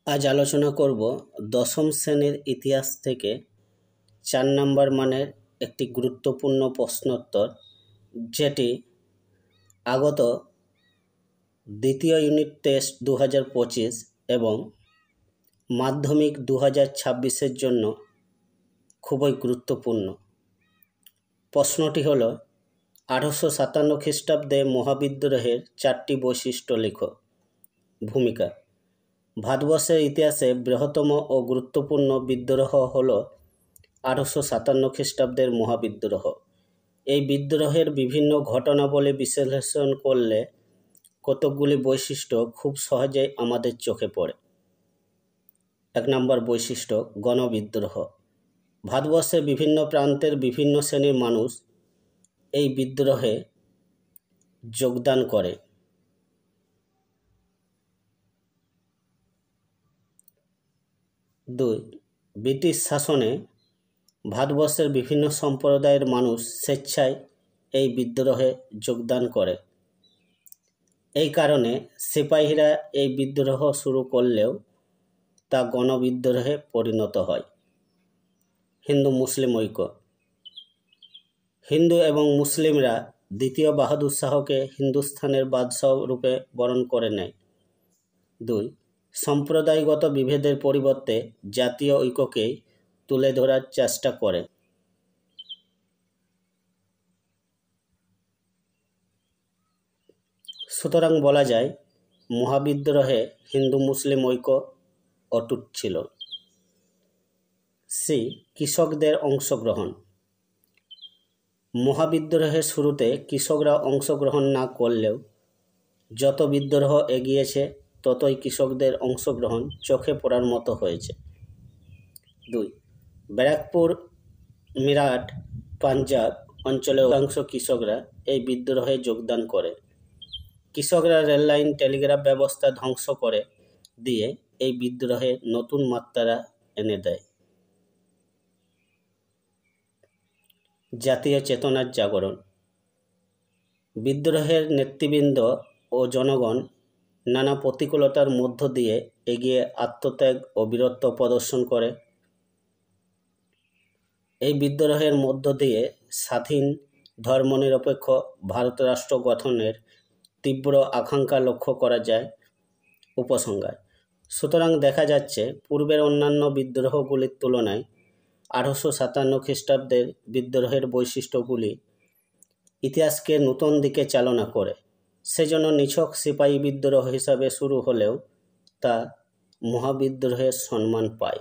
আজ আলোচনা করব দশম শ্রেণীর ইতিহাস থেকে 4 নম্বর মানের একটি গুরুত্বপূর্ণ প্রশ্নোত্তর, যেটি আগত দ্বিতীয় ইউনিট টেস্ট 2025 এবং মাধ্যমিক 2026-এর জন্য খুবই গুরুত্বপূর্ণ। প্রশ্নটি হল 1857 খ্রিস্টাব্দে মহাবিদ্রোহের 4টি বৈশিষ্ট্য লেখো। ভূমিকা: ভারতবর্ষের ইতিহাসে বৃহত্তম ও গুরুত্বপূর্ণ বিদ্রোহ হল 1857 খ্রিস্টাব্দের মহাবিদ্রোহ। এই বিদ্রোহের বিভিন্ন ঘটনাবলী বিশ্লেষণ করলে কতকগুলি বৈশিষ্ট্য খুব সহজেই আমাদের চোখে পড়ে। 1 নম্বর বৈশিষ্ট্য, গণবিদ্রোহ। ভারতবর্ষের বিভিন্ন প্রান্তের বিভিন্ন শ্রেণীর মানুষ এই বিদ্রোহে যোগদান করে। 2. ব্রিটিশ শাসনে ভারতবর্ষের বিভিন্ন সম্প্রদায়ের মানুষ স্বেচ্ছায় এই বিদ্রোহে যোগদান করে। এই কারণে সিপাহীরা এই বিদ্রোহ শুরু করলেও তা গণবিদ্রোহে পরিণত হয়। হিন্দু মুসলিম ঐক্য। হিন্দু এবং মুসলিমরা দ্বিতীয় বাহাদুর শাহকে হিন্দুস্থানের বাদশাহ রূপে বরণ করে নেয়। 2. সম্প্রদায়গত বিভেদের পরিবর্তে জাতীয় ঐক্যকেই তুলে ধরার চেষ্টা করে। সুতরাং বলা যায় মহাবিদ্রোহে হিন্দু মুসলিম ঐক্য অটুট ছিল। সি. কৃষকদের অংশগ্রহণ। মহাবিদ্রোহের শুরুতে কৃষকরা অংশগ্রহণ না করলেও যত বিদ্রোহ এগিয়েছে ততই কৃষকদের অংশগ্রহণ চোখে পড়ার মতো হয়েছে। 2. ব্যারাকপুর, মিরাট, পাঞ্জাব অঞ্চলের অধিকাংশ কৃষকরা এই বিদ্রোহে যোগদান করে। কৃষকরা রেললাইন, টেলিগ্রাফ ব্যবস্থা ধ্বংস করে দিয়ে এই বিদ্রোহে নতুন মাত্রা এনে দেয়। জাতীয় চেতনার জাগরণ। বিদ্রোহের নেতৃবৃন্দ ও জনগণ নানা প্রতিকূলতার মধ্য দিয়ে এগিয়ে আত্মত্যাগ ও বীরত্ব প্রদর্শন করে। এই বিদ্রোহের মধ্য দিয়ে স্বাধীন ধর্মনিরপেক্ষ ভারত রাষ্ট্র গঠনের তীব্র আকাঙ্ক্ষা লক্ষ্য করা যায়। উপসংহার: সুতরাং দেখা যাচ্ছে পূর্বের অন্যান্য বিদ্রোহগুলির তুলনায় 1857 খ্রিস্টাব্দের বিদ্রোহের বৈশিষ্ট্যগুলি ইতিহাসকে নতুন দিকে চালনা করে। সেজন্য নিছক সিপাহী বিদ্রোহ হিসাবে শুরু হলেও তা মহাবিদ্রোহের সম্মান পায়।